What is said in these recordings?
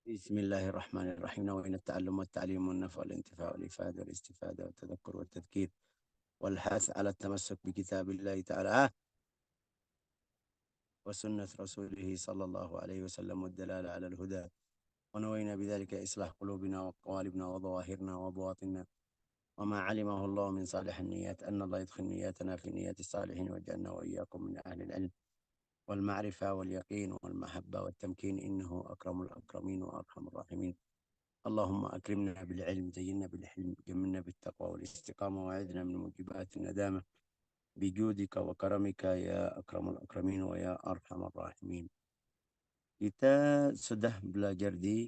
بسم الله الرحمن الرحيم. نوينا التعلم والتعليم والنفع والانتفاع والإفادة والاستفادة والتذكر والتذكير والحث على التمسك بكتاب الله تعالى وسنة رسوله صلى الله عليه وسلم والدلالة على الهدى. ونوينا بذلك إصلاح قلوبنا وقوالبنا وظواهرنا وبواطننا، وما علمه الله من صالح النيات أن الله يدخل نياتنا في نيات الصالحين، وجعلنا وإياكم من أهل العلم والمعرفة واليقين والمحبة والتمكين، إنه أكرم الأكرمين وأرحم الراحمين. اللهم أكرمنا بالعلم، زينا بالحلم، جملنا بالتقوى والاستقامة، وعذنا من موجبات الندامة بجودك وكرمك يا أكرم الأكرمين ويا أرحم الراحمين. Kita sudah belajar di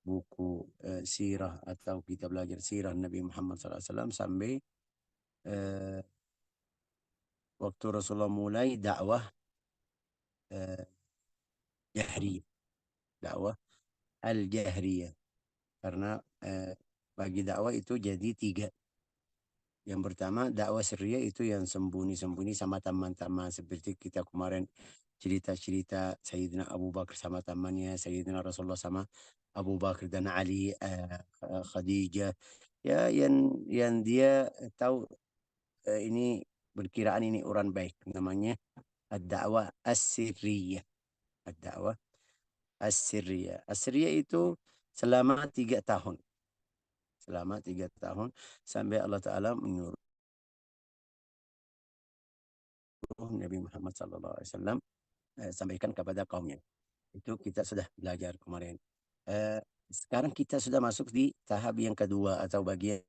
buku sirah, atau kita belajar sirah Nabi Muhammad SAW sampai waktu Rasulullah mulai dakwah jahriyah, dakwah al-jahriyah. Karena bagi dakwah itu jadi tiga. Yang pertama, dakwah sirriyah itu yang sembunyi-sembunyi sama teman-teman. Seperti kita kemarin cerita-cerita Sayyidina Abu Bakar sama temannya, Sayyidina Rasulullah sama Abu Bakar dan Ali, Khadijah. Ya, yang dia tahu ini berkiraan ini orang baik. Namanya ad-da'wah as-sirriyah. Ad-da'wah as-sirriyah. As-sirriyah itu selama 3 tahun. Selama 3 tahun sampai Allah Ta'ala menyuruh Nabi Muhammad SAW sampaikan kepada kaumnya. Itu kita sudah belajar kemarin. Sekarang kita sudah masuk di tahap yang kedua atau bagian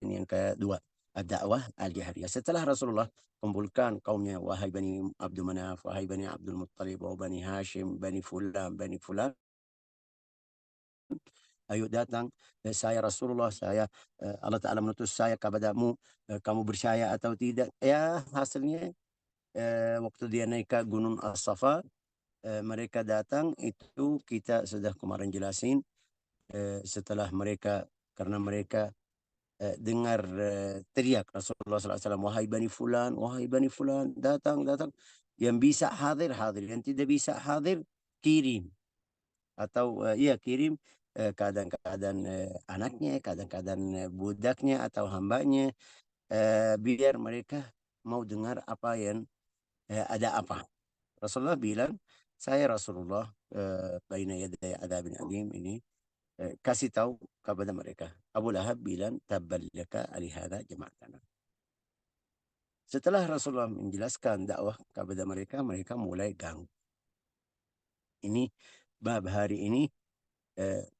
yang kedua, ad-da'wah al-jahriyah. Setelah Rasulullah kumpulkan kaumnya, wahai Bani Abdul Manaf, wahai Bani Abdul Muttalib, wahai Bani Hashim, Bani Fulan, ayo datang, saya Rasulullah, saya Allah Ta'ala menutus saya kepadamu, kamu percaya atau tidak? Ya, hasilnya waktu dia naik ke Gunung As-Safa, mereka datang, itu kita sudah kemarin jelasin. Setelah mereka, karena mereka dengar teriak Rasulullah SAW, wahai Bani Fulan, datang, datang. Yang bisa hadir, hadir. Yang tidak bisa hadir, kirim. Atau iya, kirim keadaan-keadaan anaknya, keadaan-keadaan budaknya atau hambanya, biar mereka mau dengar apa yang ada apa. Rasulullah bilang, saya Rasulullah baina yaday adzabin alim ini, kasih tahu kepada mereka. Abu Lahab bilang, tabballaka alihada jama'atana. Setelah Rasulullah menjelaskan dakwah kepada mereka, mereka mulai ganggu. Ini bab hari ini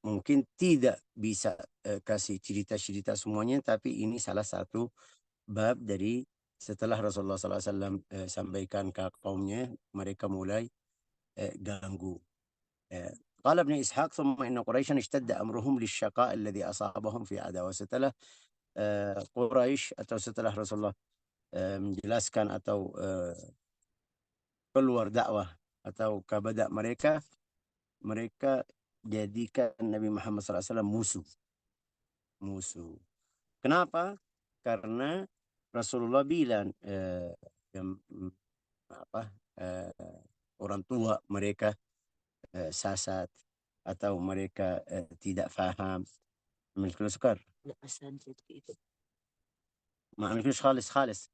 mungkin tidak bisa kasih cerita-cerita semuanya, tapi ini salah satu bab dari setelah Rasulullah SAW sampaikan ke kaumnya, mereka mulai ganggu. قال ابن إسحاق ثم إن قريشا اشتد أمرهم للشقاء الذي أصابهم في عداوة. Setelah Quraisy atau setelah Rasulullah menjelaskan atau keluar dakwah atau kepada mereka, mereka jadikan Nabi Muhammad SAW musuh. Musuh. Kenapa? Karena Rasulullah bilang yang, apa, orang tua mereka sasat atau mereka tidak faham. من الفلوس سكر لا أساندرد كده. ما من فلوس خالص خالص.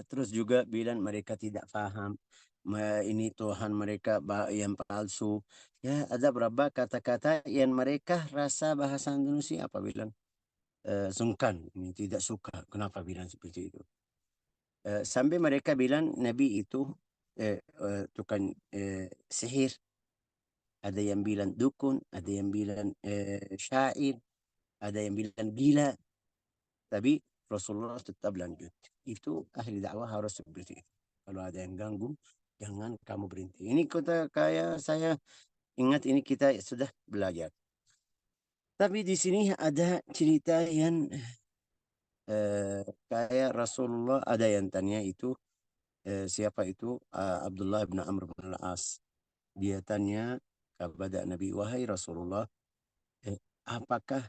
Terus juga bilang mereka tidak faham, ini Tuhan mereka yang palsu. Ya, ada berapa kata-kata yang mereka rasa bahasa Indonesia apa bilang sungkan, ini tidak suka. Kenapa bilang seperti itu? Sampai mereka bilang Nabi itu tukang sihir. Ada yang bilang dukun, ada yang bilang syair, ada yang bilang gila. Tapi Rasulullah tetap lanjut. Itu ahli dakwah harus seperti itu. Kalau ada yang ganggu, jangan kamu berhenti. Ini kita kayak saya ingat, ini kita sudah belajar. Tapi di sini ada cerita yang kayak Rasulullah ada yang tanya itu siapa itu Abdullah bin Amr bin Al-As. Dia tanya kepada Nabi, wahai Rasulullah, apakah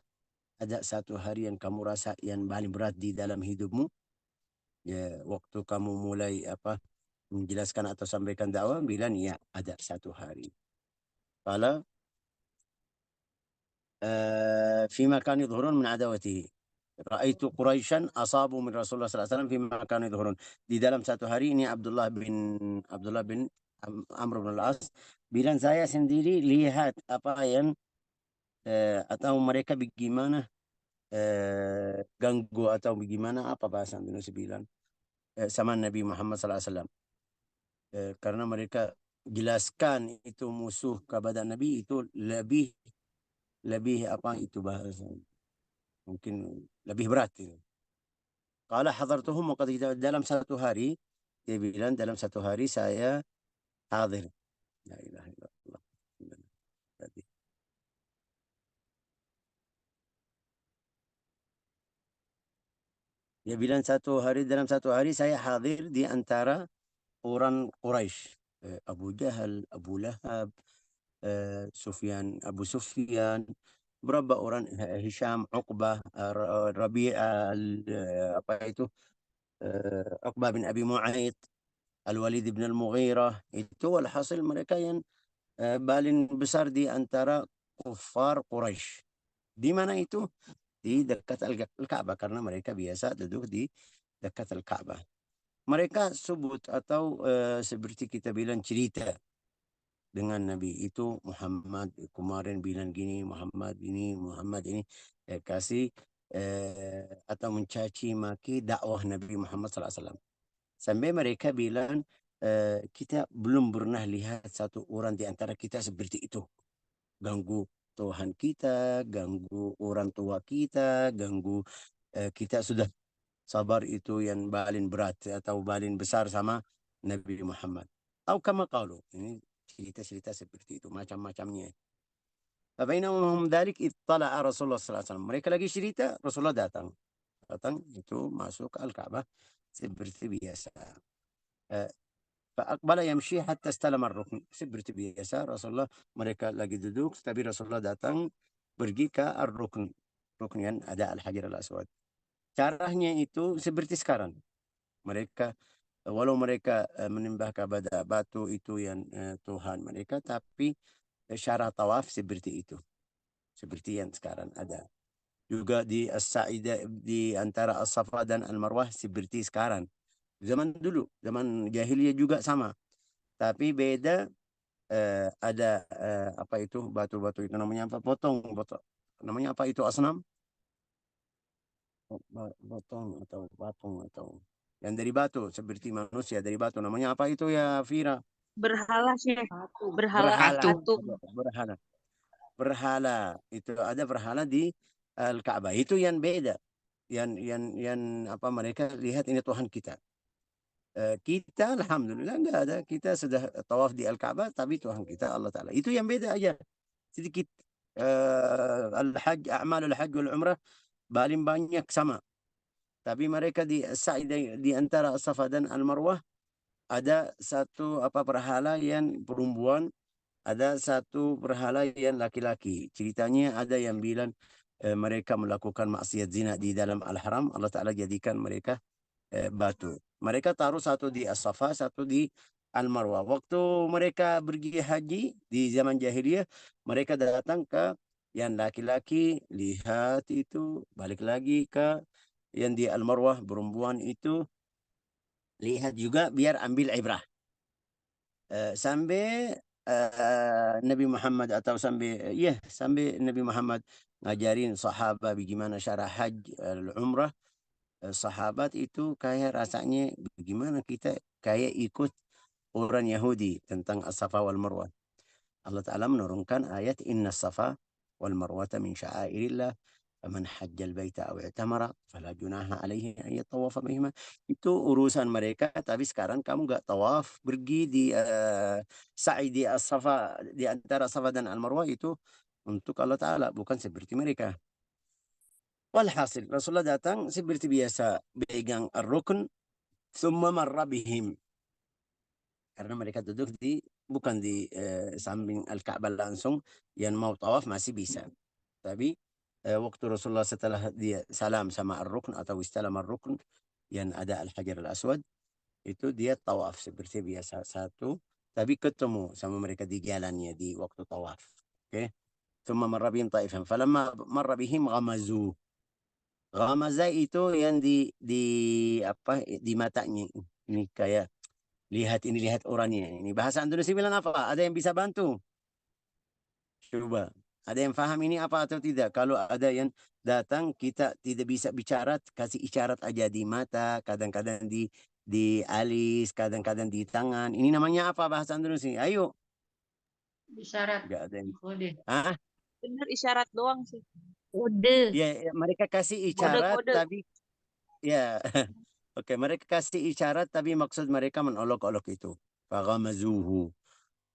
ada satu hari yang kamu rasa yang paling berat di dalam hidupmu? Ya, waktu kamu mulai apa menjelaskan atau sampaikan dakwah? Bilang ya ada satu hari. Kalau فيما كانوا يظهرون من عداوته. Ra'aitu Quraisyan asabu min Rasulullah sallallahu alaihi wasallam fima kanu yadhurun. Di dalam satu hari ini Abdullah bin Amr bin Al-As bilang saya sendiri lihat apa yang atau mereka bagaimana ganggu atau bagaimana apa bahasa Indonesia bilang sama Nabi Muhammad sallallahu alaihi wasallam. Karena mereka jelaskan itu musuh kepada Nabi itu lebih lebih apa itu bahasa mungkin lebih berat itu. Qala hadartuhum wa qad dalam satu hari dia bilang dalam satu hari saya hadir. La ilaha illallah. Jadi, dia bilang dalam satu hari saya hadir di antara orang Quraisy. Abu Jahal, Abu Lahab, Abu Sufyan, berapa orang Hisham, Uqbah, Rabi'ah, apa itu Uqbah bin Abi Mu'aid, Al-Walid bin Al-Mughirah. Itu alhasil mereka yang paling besar di antara kufar Quraisy. Di mana itu? Di dekat Al-Ka'bah karena mereka biasa duduk di dekat Al-Ka'bah. Mereka sebut atau seperti kita bilang cerita dengan Nabi itu Muhammad kemarin bilang gini, Muhammad ini kasih atau mencaci maki dakwah Nabi Muhammad SAW. Sampai mereka bilang kita belum pernah lihat satu orang di antara kita seperti itu. Ganggu Tuhan kita, ganggu orang tua kita, ganggu kita sudah sabar itu yang paling berat atau paling besar sama Nabi Muhammad. Atau kama qalu. Ini cerita-cerita seperti itu macam-macamnya. Fabainahum dzalik ittala'a Rasulullah sallallahu alaihi wasallam. Mereka lagi cerita, Rasulullah datang. Datang itu masuk Al-Ka'bah seperti biasa. Eh, Fa'aqbala yamshi hatta istalama ar-rukn. Seperti biasa Rasulullah mereka lagi duduk tapi Rasulullah datang pergi ke ar-rukn. Rukn yang ada Al-Hajar Al-Aswad. Caranya itu seperti sekarang. Mereka walau mereka menyembah kepada batu itu yang Tuhan mereka tapi syarat tawaf seperti itu. Seperti yang sekarang ada. Juga di As-Sa'idah di antara As-Safa dan Al-Marwah seperti sekarang. Zaman dulu, zaman jahiliyah juga sama. Tapi beda ada apa itu batu-batu itu namanya apa? Potong. Namanya apa itu asnam? Potong atau patung atau yang dari batu seperti manusia dari batu. Namanya apa itu ya Vira? Berhala sih, berhala Berhala. Patung. patung. Berhala. Berhala. Itu ada berhala di Al-Ka'bah. Itu yang beda. Yang apa mereka lihat ini Tuhan kita. Kita alhamdulillah enggak ada. Kita sudah tawaf di Al-Ka'bah tapi Tuhan kita Allah Ta'ala. Itu yang beda aja. Sedikit al-hajj, a'mal al-hajj wal umrah paling banyak sama. Tapi mereka di sa'i di antara Safa dan Al-Marwah ada satu apa berhala yang perempuan, ada satu berhala yang laki-laki. Ceritanya ada yang bilang mereka melakukan maksiat zina di dalam Al-Haram, Allah Ta'ala jadikan mereka batu. Mereka taruh satu di As-Safa, satu di Al-Marwah. Waktu mereka pergi haji di zaman jahiliyah, mereka datang ke yang laki-laki, lihat itu, balik lagi ke yang di Al-Marwah, perempuan itu, lihat juga biar ambil ibrah. Sampai Nabi Muhammad atau sampai Nabi Muhammad ngajarin sahabat bagaimana cara haji umrah. Sahabat itu kayak rasanya bagaimana kita kayak ikut orang Yahudi tentang As-Safa wal Marwah. Allah Ta'ala menurunkan ayat Inna Safa wal Marwata min sya'airillah faman hajjal baita aw i'tamara fala junaha alaihi an yatawafa bihima. Itu urusan mereka tapi sekarang kamu gak tawaf pergi di sa'i di As-Safa di antara Safa dan Al-Marwah itu untuk Allah Ta'ala bukan seperti mereka. Walhasil Rasulullah datang seperti biasa pegang ar-rukn thumma marra bihim. Karena mereka duduk bukan di samping Al-Ka'bah langsung, yang mau tawaf masih bisa. Tapi waktu Rasulullah setelah dia salam sama ar-rukn atau istalam ar-rukn yang ada Al-Hajar Al-Aswad, itu dia tawaf seperti biasa satu, tapi ketemu sama mereka di jalannya di waktu tawaf. Oke. ثم مر بهم طائفا فلما مر بهم غمزوه. Ghamaza itu yang di apa di matanya. Ini kayak lihat ini lihat orangnya. Ini bahasa Indonesia bilang apa? Ada yang bisa bantu? Coba. Ada yang paham ini apa atau tidak? Kalau ada yang datang kita tidak bisa bicara, kasih isyarat aja di mata, kadang-kadang di alis, kadang-kadang di tangan. Ini namanya apa bahasa Indonesia? Ayo. Isyarat. Enggak ada yang. Kode. Ah, Bener isyarat doang sih. Kode. ya, ya, mereka kasih isyarat Kode-kode. tapi ya. Oke, mereka kasih isyarat tapi maksud mereka menolok-olok itu. Faghamazuhu.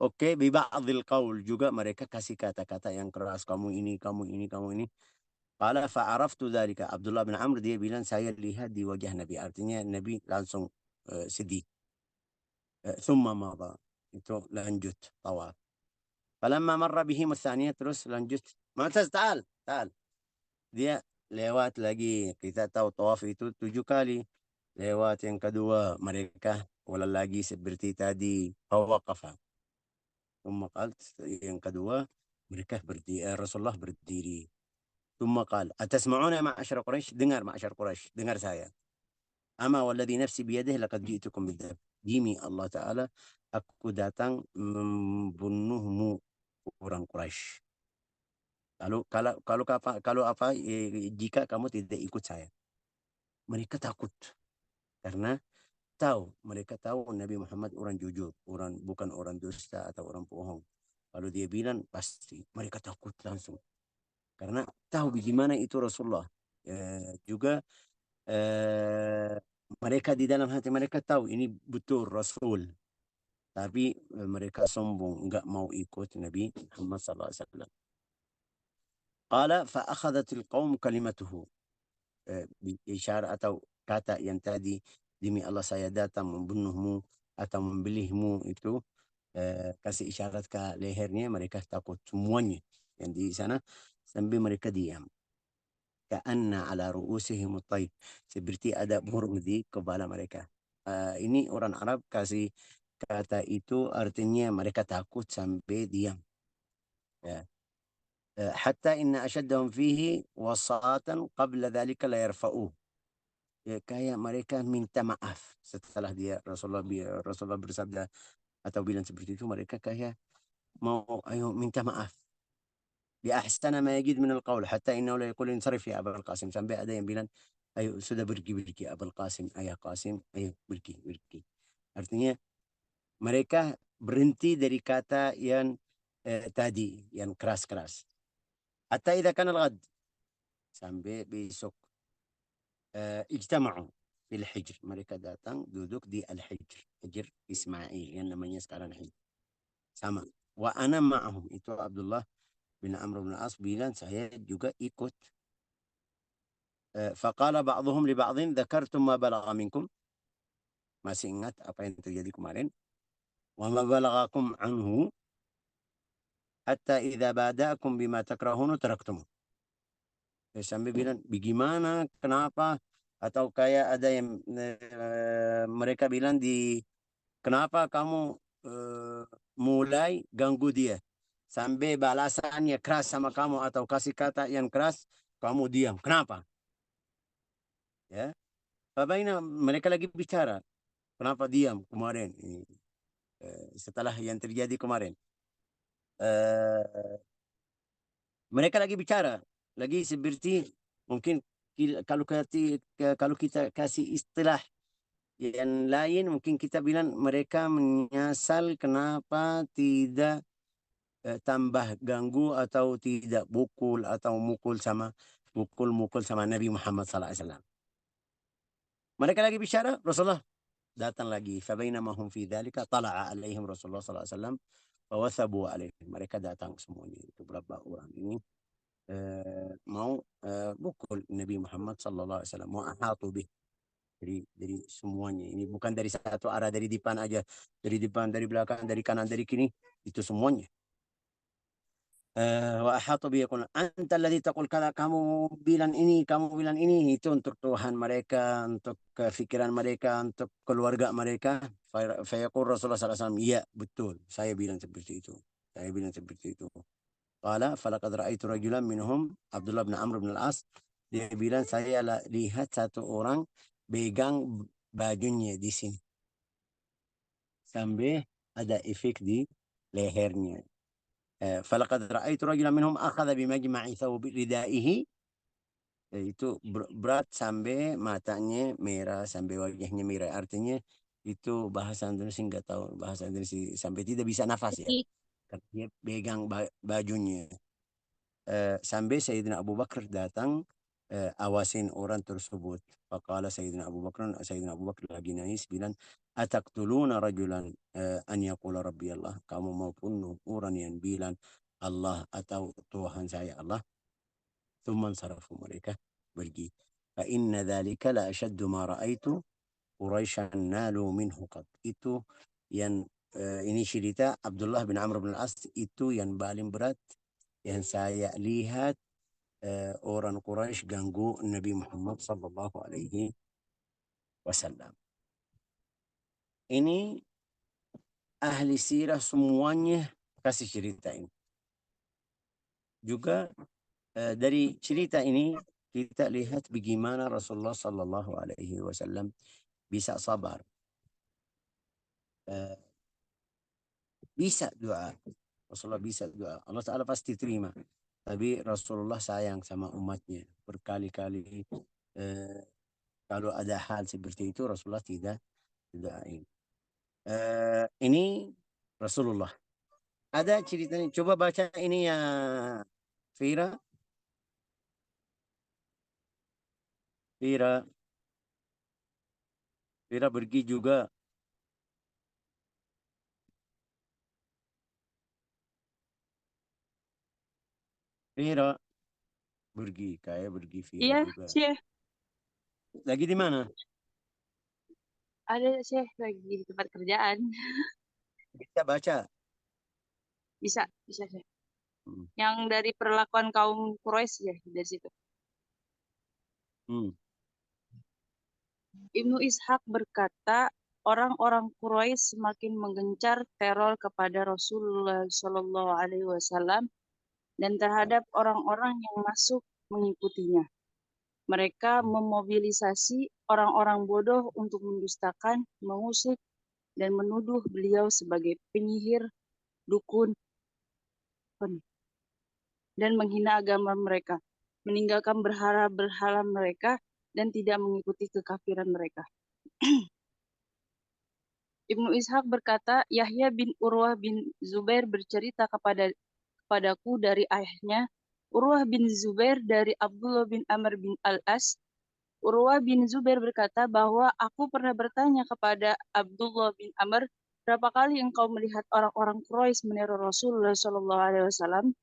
Oke, biba'dil qaul juga mereka kasih kata-kata yang keras. Kamu ini, kamu ini, kamu ini. Qala fa'araftu dzalika. Abdullah bin Amr dia bilang saya lihat di wajah Nabi. Artinya Nabi langsung sedih. Thumma mada. Itu lanjut tawaf. Falamma marra bihim tsaniyah terus lanjut. Mu'taz ta'al, ta'al. Dia lewat lagi. Kita tahu tawaf itu 7 kali. Lewat yang kedua mereka ulang lagi seperti tadi. Fawaqafa. Qal yang kedua mereka berdiri, Rasulullah berdiri. Thumma qal, atasma'una ma'asyar Quraisy? Dengar ma'asyar Quraisy, dengar saya. Ama walladhi nafsi biyadihi laqad ji'tukum bidzab. Demi Allah Ta'ala, aku datang membunuhmu orang Quraisy. Kalau apa jika kamu tidak ikut saya. Mereka takut karena mereka tahu Nabi Muhammad orang jujur, bukan orang dusta atau orang bohong. Kalau dia bilang pasti mereka takut langsung karena tahu bagaimana itu Rasulullah. Juga mereka di dalam hati mereka tahu ini betul Rasul, tapi mereka sombong enggak mau ikut Nabi Muhammad SAW. Qala fa akhadhatil qaum kalimatuhu. Isyarat atau kata yang tadi demi Allah saya datang membunuhmu atau membelihmu itu kasih isyarat ke lehernya mereka takut semuanya yang di sana sambil mereka diam. Ka'anna ala ru'usihim at-tayr. Seperti ada burung di kepala mereka. Ini orang Arab kasih kata itu artinya mereka takut sampai diam. Ya. Hatta inna ashaddahum fihi wasatan qabla dhalika la yarfa'uh. Ya, kayak mereka minta maaf setelah Rasulullah bersabda atau bilang seperti itu mereka kayak mau ayo minta maaf. Bi ahsana ma yajid min al-qaul hatta innahu la yaqulu insarif ya Abul Qasim sampai ada yang bilang ayo sudah pergi Abul Qasim, ayah Qasim, ayo pergi. Artinya mereka berhenti dari kata yang tadi yang keras-keras. Hatta idza kana al-ghad sampai besok ijtama'u fil hijr. Mereka datang duduk di al-hijr. Hijr Ismail yang namanya sekarang hijr. Sama. Wa ana ma'ahum. Itu Abdullah bin Amr bin As bilang saya juga ikut. Faqala ba'dhum li ba'dhin dzakartum ma balagha minkum. Masih ingat apa yang terjadi kemarin? Wa ma balaghakum anhu hatta idza bada'akum bima takrahunu taraktum. Sambil bilang bagaimana kenapa atau kayak ada yang mereka bilang kenapa kamu mulai ganggu dia sampai balasannya keras sama kamu atau kasih kata yang keras kamu diam kenapa ya Fabaina mereka lagi bicara kenapa diam kemarin setelah yang terjadi kemarin eh, mereka lagi bicara lagi seperti mungkin kalau kita kasih istilah yang lain mungkin kita bilang mereka menyesal kenapa tidak tambah ganggu atau tidak mukul sama Nabi Muhammad SAW. Mereka lagi bicara, Rasulullah datang lagi. Fabainama hum fi dzalika tala'a alaihim Rasulullah SAW fawathabu alaihim. Mereka datang semuanya itu berapa orang ini mau mukul Nabi Muhammad SAW, mau ahatu bih. Dari semuanya ini bukan dari satu arah dari depan aja dari depan dari belakang dari kanan dari kiri itu semuanya wa ahata bi yaqul anta alladhi taqul kala, kamu bilang ini, kamu bilang ini. Itu untuk Tuhan mereka, untuk kefikiran mereka, untuk keluarga mereka. Fayaqul Rasulullah SAW, iya betul, saya bilang seperti itu, saya bilang seperti itu. Qala falaqad ra'aitu rajulan minhum, Abdullah bin Amr bin Al-As, dia bilang saya lihat satu orang pegang bajunya di sini sampai ada efek di lehernya. فلقد رأيت رجلا منهم أخذ بمجمع ثوب ردائه, itu berat sampai matanya merah, sampai wajahnya merah. Artinya itu bahasa Indonesia, nggak tahu bahasa Indonesia, sampai tidak bisa nafas ya. Karena dia pegang bajunya. Sampai Sayyidina Abu Bakar datang awasin orang tersebut. Faqala Sayyidina Abu Bakar lagi nangis bilang, ataqtuluna rajulan an yaqula rabbi Allah, kamu mau bunuh orang yang bilang Allah atau Tuhan saya Allah. Thumma sarafu, mereka pergi. Fa inna dzalika la ashaddu ma ra'aitu Quraisyan nalu minhu qad. Itu yang ini cerita Abdullah bin Amr bin Al-As, itu yang paling berat yang saya lihat orang Quraisy ganggu Nabi Muhammad sallallahu alaihi wasallam. Ini ahli sirah semuanya kasih cerita ini. Juga dari cerita ini kita lihat bagaimana Rasulullah sallallahu alaihi wasallam bisa sabar, bisa doa. Rasulullah bisa doa, Allah Ta'ala pasti terima. Tapi Rasulullah sayang sama umatnya. Berkali-kali kalau ada hal seperti itu Rasulullah tidak doain. Ini Rasulullah. Ada ceritanya. Coba baca ini ya, Fira. Fira pergi juga. Fira pergi, kayak pergi Fira Iya, juga. Syekh. Lagi di mana? Ada Syekh lagi di tempat kerjaan. Bisa baca. Bisa Syekh. Yang dari perlakuan kaum Quraisy ya, dari situ. Ibnu Ishaq berkata, orang-orang Quraisy semakin menggencar teror kepada Rasulullah Shallallahu Alaihi Wasallam dan terhadap orang-orang yang masuk mengikutinya. Mereka memobilisasi orang-orang bodoh untuk mendustakan, mengusik, dan menuduh beliau sebagai penyihir, dukun, dan menghina agama mereka, meninggalkan berhala-berhala mereka, dan tidak mengikuti kekafiran mereka. Ibnu Ishaq berkata, Yahya bin Urwah bin Zubair bercerita kepadaku dari ayahnya, Urwah bin Zubair dari Abdullah bin Amr bin Al-As. Urwah bin Zubair berkata bahwa aku pernah bertanya kepada Abdullah bin Amr, berapa kali engkau melihat orang-orang Quraisy meneror Rasulullah Shallallahu Alaihi Wasallam?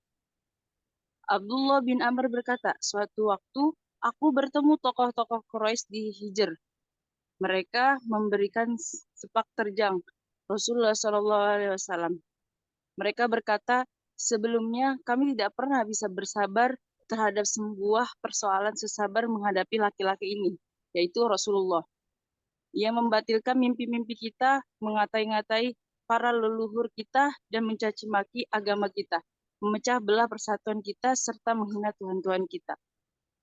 Abdullah bin Amr berkata, suatu waktu aku bertemu tokoh-tokoh Quraisy di Hijr. Mereka memberikan sepak terjang Rasulullah Shallallahu Alaihi Wasallam. Mereka berkata, sebelumnya kami tidak pernah bisa bersabar terhadap sebuah persoalan sesabar menghadapi laki-laki ini, yaitu Rasulullah. Ia membatalkan mimpi-mimpi kita, mengatai-ngatai para leluhur kita, dan mencaci maki agama kita, memecah belah persatuan kita, serta menghina Tuhan-Tuhan kita.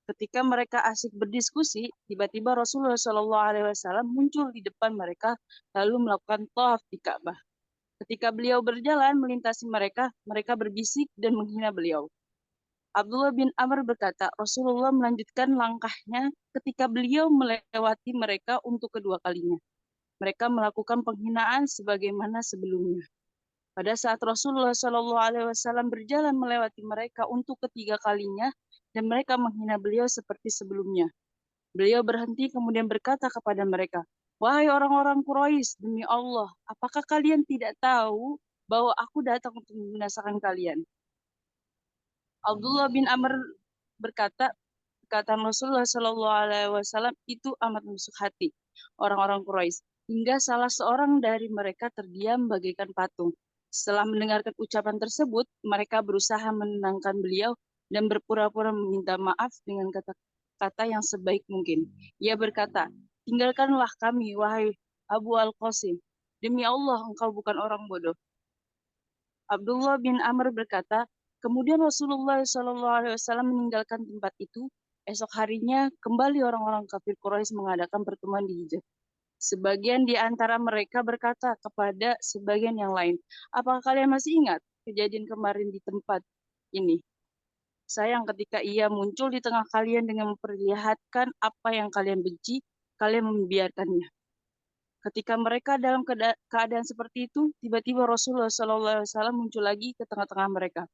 Ketika mereka asik berdiskusi, tiba-tiba Rasulullah SAW muncul di depan mereka, lalu melakukan tawaf di Ka'bah. Ketika beliau berjalan melintasi mereka, mereka berbisik dan menghina beliau. Abdullah bin Amr berkata, Rasulullah melanjutkan langkahnya ketika beliau melewati mereka untuk kedua kalinya. Mereka melakukan penghinaan sebagaimana sebelumnya. Pada saat Rasulullah SAW berjalan melewati mereka untuk ketiga kalinya, dan mereka menghina beliau seperti sebelumnya. Beliau berhenti kemudian berkata kepada mereka, wahai orang-orang Quraisy, demi Allah, apakah kalian tidak tahu bahwa aku datang untuk membinasakan kalian? Abdullah bin Amr berkata, kata Rasulullah SAW itu amat menusuk hati orang-orang Quraisy, hingga salah seorang dari mereka terdiam bagaikan patung. Setelah mendengarkan ucapan tersebut, mereka berusaha menenangkan beliau dan berpura-pura meminta maaf dengan kata-kata yang sebaik mungkin. Ia berkata, "Tinggalkanlah kami, wahai Abu Al-Qasim. Demi Allah, engkau bukan orang bodoh." Abdullah bin Amr berkata, kemudian Rasulullah SAW meninggalkan tempat itu. Esok harinya, kembali orang-orang kafir Quraisy mengadakan pertemuan di Hijaz. Sebagian di antara mereka berkata kepada sebagian yang lain, apakah kalian masih ingat kejadian kemarin di tempat ini? Sayang ketika ia muncul di tengah kalian dengan memperlihatkan apa yang kalian benci, kalian membiarkannya. Ketika mereka dalam keadaan seperti itu, tiba-tiba Rasulullah SAW muncul lagi ke tengah-tengah mereka.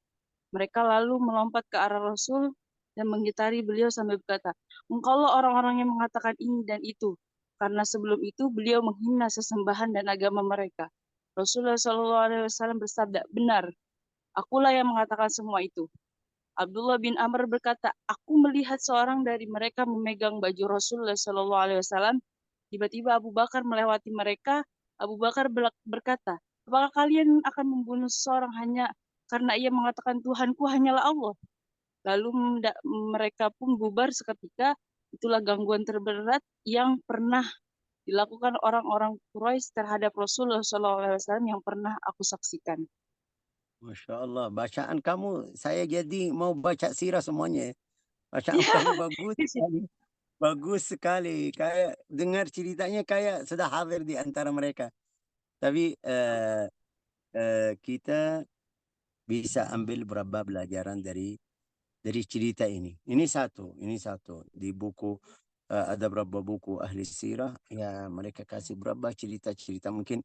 Mereka lalu melompat ke arah Rasul dan mengitari beliau sambil berkata, engkaulah orang-orang yang mengatakan ini dan itu. Karena sebelum itu beliau menghina sesembahan dan agama mereka. Rasulullah SAW bersabda, benar, akulah yang mengatakan semua itu. Abdullah bin Amr berkata, aku melihat seorang dari mereka memegang baju Rasulullah SAW. Tiba-tiba Abu Bakar melewati mereka. Abu Bakar berkata, apakah kalian akan membunuh seseorang hanya karena ia mengatakan Tuhanku hanyalah Allah? Lalu mereka pun bubar seketika. Itulah gangguan terberat yang pernah dilakukan orang-orang Quraisy terhadap Rasulullah SAW yang pernah aku saksikan. Masya Allah, bacaan kamu saya jadi mau baca sirah semuanya. Bacaan kamu bagus sekali. Bagus sekali. Kayak dengar ceritanya kayak sudah hadir di antara mereka. Tapi kita bisa ambil beberapa pelajaran dari cerita ini. Ini satu di buku ada beberapa buku ahli sirah ya mereka kasih beberapa cerita-cerita mungkin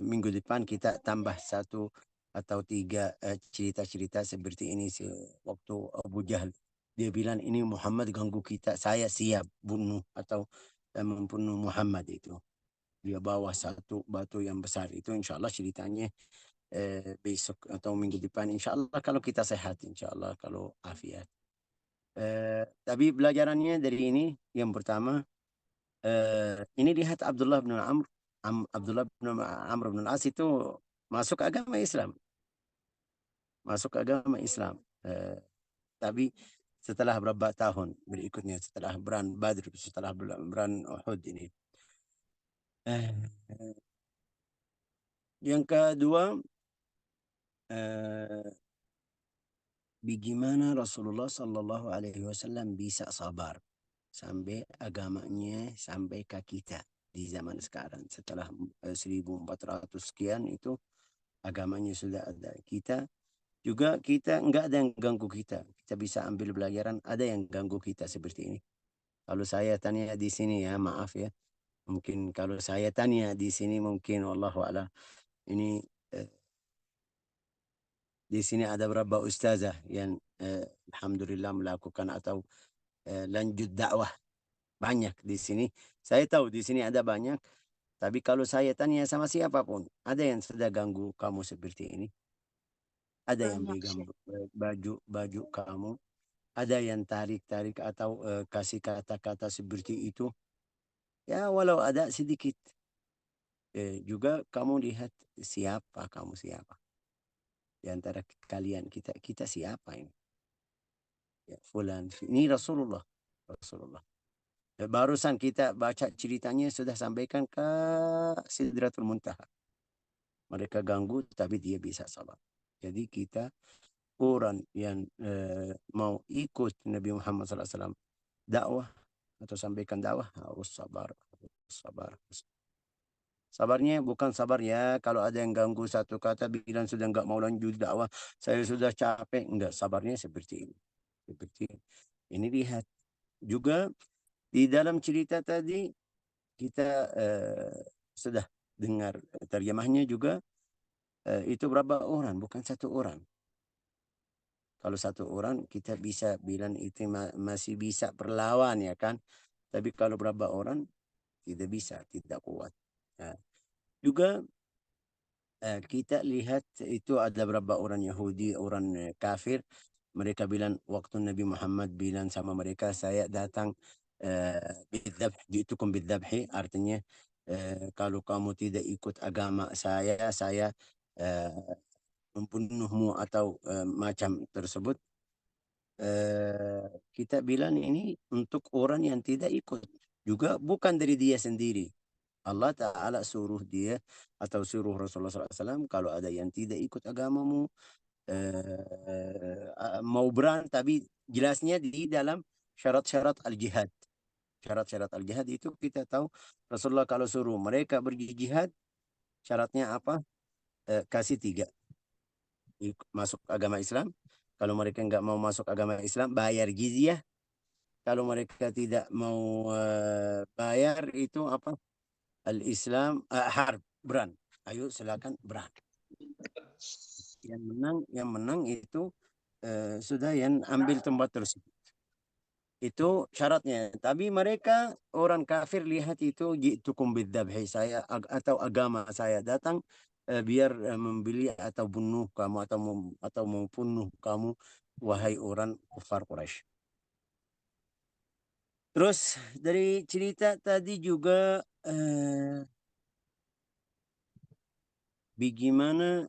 minggu depan kita tambah satu atau tiga cerita-cerita seperti ini waktu Abu Jahal dia bilang ini Muhammad ganggu kita saya siap bunuh atau membunuh Muhammad itu dia bawa satu batu yang besar itu insya Allah ceritanya besok atau minggu depan insya Allah kalau kita sehat insya Allah kalau afiat tapi pelajarannya dari ini yang pertama ini lihat Abdullah bin Amr Abdullah bin Amr bin Al-As itu masuk agama Islam tapi setelah beberapa tahun berikutnya setelah perang Badr setelah perang Uhud ini yang kedua bagaimana Rasulullah Sallallahu Alaihi Wasallam bisa sabar sampai agamanya sampai ke kita di zaman sekarang setelah 1400 sekian itu agamanya sudah ada kita juga kita enggak ada yang ganggu kita bisa ambil pelajaran ada yang ganggu kita seperti ini kalau saya tanya di sini ya maaf ya mungkin kalau saya tanya di sini mungkin wallahu a'lam ini di sini ada beberapa ustazah yang alhamdulillah melakukan atau lanjut dakwah banyak di sini. Saya tahu di sini ada banyak, tapi kalau saya tanya sama siapapun, ada yang sudah ganggu kamu seperti ini? Ada yang Banyak, pegang Syekh. baju kamu? Ada yang tarik-tarik atau kasih kata-kata seperti itu? Ya walau ada sedikit. Juga kamu lihat siapa? Di antara kalian kita siapa ini? Ya, fulan. Ini Rasulullah. Barusan kita baca ceritanya sudah sampaikan ke Sidratul Muntaha. Mereka ganggu tapi dia bisa sabar. Jadi kita orang yang mau ikut Nabi Muhammad SAW dakwah atau sampaikan dakwah harus sabar. Sabarnya bukan sabar ya kalau ada yang ganggu satu kata bilang sudah enggak mau lanjut dakwah saya sudah capek enggak sabarnya seperti ini. Ini lihat juga di dalam cerita tadi kita sudah dengar terjemahnya juga itu berapa orang bukan satu orang. Kalau satu orang kita bisa bilang itu masih bisa perlawan ya kan. Tapi kalau berapa orang tidak bisa, tidak kuat. Nah, juga kita lihat itu ada berapa orang Yahudi, orang kafir. Mereka bilang waktu Nabi Muhammad bilang sama mereka saya datang ji'tukum bidzabhi artinya kalau kamu tidak ikut agama saya eh, membunuhmu atau macam tersebut, kita bilang ini untuk orang yang tidak ikut, juga bukan dari dia sendiri. Allah Ta'ala suruh dia atau suruh Rasulullah SAW, kalau ada yang tidak ikut agamamu, mau berang, tapi jelasnya di dalam syarat-syarat al-jihad. Syarat-syarat al-jihad itu kita tahu Rasulullah kalau suruh mereka pergi jihad, syaratnya apa? Kasih 3. Masuk agama Islam. Kalau mereka nggak mau masuk agama Islam, bayar jizyah. Kalau mereka tidak mau bayar, itu apa? Al-Islam, harb, berang. Ayo silakan berang. Yang menang itu sudah yang ambil tempat tersebut. Itu syaratnya. Tapi mereka orang kafir lihat itu, ji'tukum bidzabhi, saya atau agama saya datang biar membeli atau bunuh kamu atau membunuh kamu, wahai orang kufar Quraisy. Terus dari cerita tadi juga bagaimana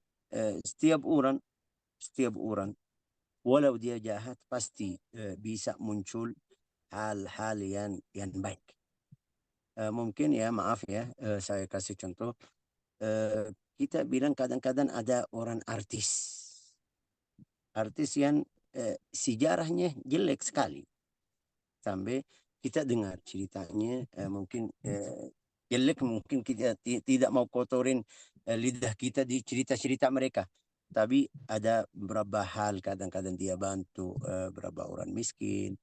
setiap orang walau dia jahat pasti bisa muncul hal-hal yang baik. Mungkin ya, maaf ya, saya kasih contoh. Kita bilang kadang-kadang ada orang artis yang sejarahnya jelek sekali, sampai kita dengar ceritanya mungkin jelek, mungkin kita tidak mau kotorin lidah kita di cerita-cerita mereka. Tapi ada beberapa hal kadang-kadang dia bantu beberapa orang miskin.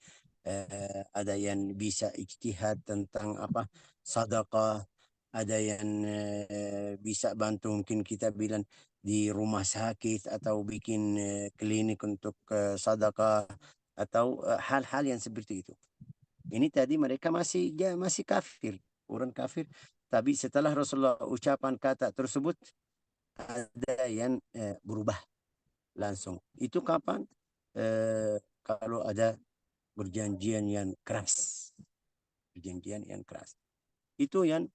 Ada yang bisa ijtihad tentang apa, sedekah. Ada yang bisa bantu, mungkin kita bilang di rumah sakit atau bikin klinik untuk sedekah atau hal-hal yang seperti itu. Ini tadi mereka masih kafir, orang kafir. Tapi setelah Rasulullah ucapan kata tersebut, ada yang berubah langsung. Itu kapan? Kalau ada perjanjian yang keras. Perjanjian yang keras. Itu yang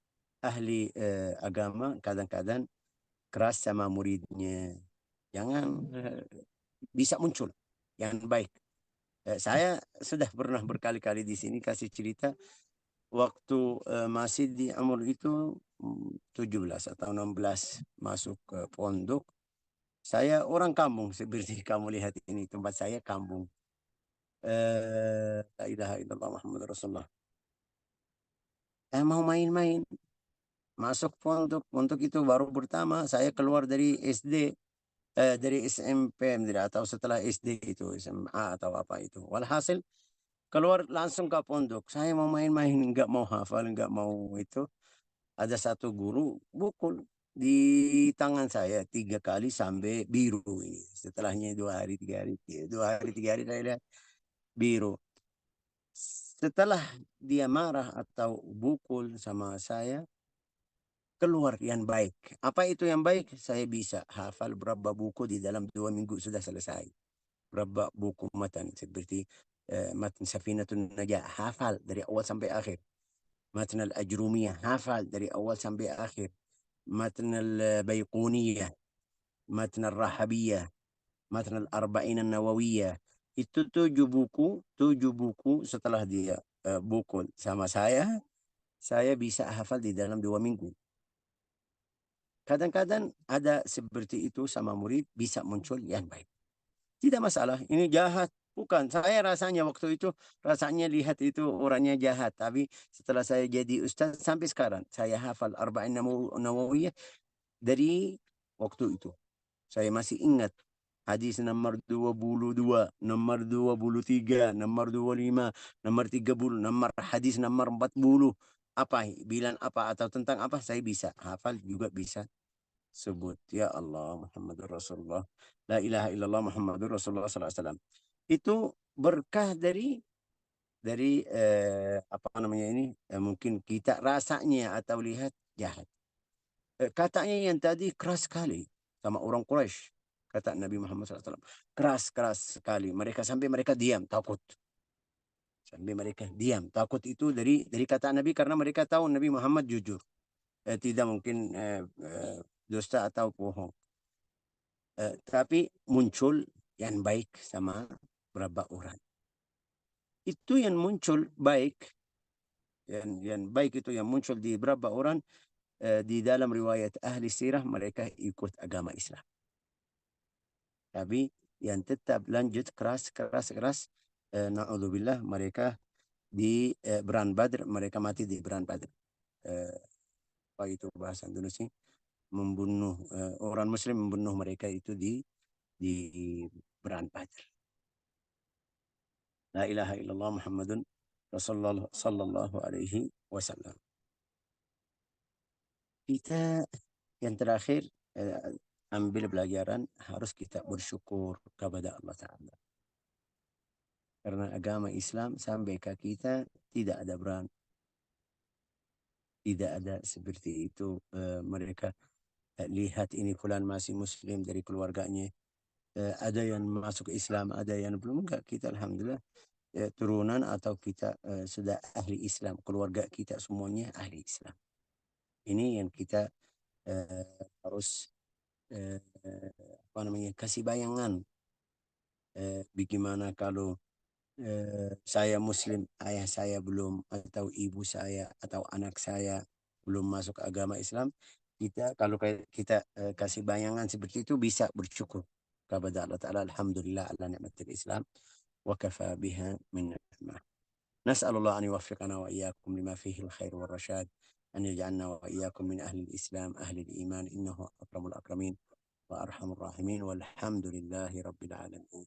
ahli agama kadang-kadang keras sama muridnya. Jangan bisa muncul yang baik. Saya sudah pernah berkali-kali di sini kasih cerita waktu masih di umur itu 17 atau 16 masuk ke pondok. Saya orang kampung seperti kamu lihat ini, tempat saya kampung. La ilaha illallah Muhammad Rasulullah. Mau main-main, masuk pondok itu baru pertama saya keluar dari SD, dari SMP atau setelah SD itu SMA atau apa itu. Walhasil keluar langsung ke pondok. Saya mau main-main, nggak mau hafal, nggak mau itu. Ada satu guru pukul di tangan saya 3 kali sampai biru ini. Setelahnya 2 hari 3 hari, 2 hari 3 hari saya lihat biru. Setelah dia marah atau pukul sama saya, keluar yang baik. Apa itu yang baik? Saya bisa hafal berapa buku di dalam 2 minggu sudah selesai. Berapa buku matan seperti matan Safinatun Najah, hafal dari awal sampai akhir. Matan Al-Ajrumiyah, hafal dari awal sampai akhir. متن البيقونية، متن الرحبية، متن الأربعين النووية. Itu 7 buku setelah dia buku sama saya bisa hafal di dalam 2 minggu. Kadang-kadang ada seperti itu sama murid, bisa muncul yang baik. Tidak masalah, ini jahat. Bukan, saya rasanya waktu itu, rasanya lihat itu orangnya jahat. Tapi setelah saya jadi ustaz, sampai sekarang, saya hafal Arba'in Nawawiyah dari waktu itu. Saya masih ingat hadis nomor 22, nomor 23, nomor 25, nomor 30, nomor hadis nomor 40. Apa, bilang apa atau tentang apa, saya bisa hafal, juga bisa sebut. Ya Allah, Muhammadur Rasulullah. La ilaha illallah Muhammadur Rasulullah sallallahu alaihi wasallam. Itu berkah dari apa namanya ini, mungkin kita rasanya atau lihat jahat. Katanya yang tadi keras sekali sama orang Quraisy. Kata Nabi Muhammad SAW. Keras sekali. Sampai mereka diam, takut. Sampai mereka diam. Takut itu dari kata Nabi, karena mereka tahu Nabi Muhammad jujur. Tidak mungkin dusta atau bohong. Tapi muncul yang baik sama berapa orang. Itu yang muncul baik, yang baik itu yang muncul di berapa orang, di dalam riwayat ahli sirah mereka ikut agama Islam. Tapi yang tetap lanjut keras, na'udzubillah, mereka di Perang Badr, mereka mati di Perang Badr. Apa itu bahasa Indonesia? Membunuh orang Muslim, membunuh mereka itu di Perang Badr. La ilaha illallah Muhammadun Rasulullah sallallahu alaihi wasallam. Kita yang terakhir ambil pelajaran, harus kita bersyukur kepada Allah Ta'ala. Karena agama Islam sampai ke kita tidak ada perang. Tidak ada seperti itu. Mereka lihat ini fulan masih muslim dari keluarganya. Ada yang masuk Islam, ada yang belum. Enggak, kita alhamdulillah turunan atau kita sudah ahli Islam. Keluarga kita semuanya ahli Islam. Ini yang kita harus kasih bayangan. Bagaimana kalau saya muslim, ayah saya belum, atau ibu saya atau anak saya belum masuk agama Islam, kita kalau kita kasih bayangan seperti itu, bisa bersyukur kepada Allah Ta'ala. Alhamdulillah ala ni'matil Islam wa kafa biha min ni'mah. Nas'alullah an yuwaffiqana wa iyyakum lima fihi al-khair wal rasyad, an yaj'alna wa iyyakum min ahli al-Islam ahli al-iman, innahu akramul akramin wa arhamur rahimin, walhamdulillahi rabbil alamin.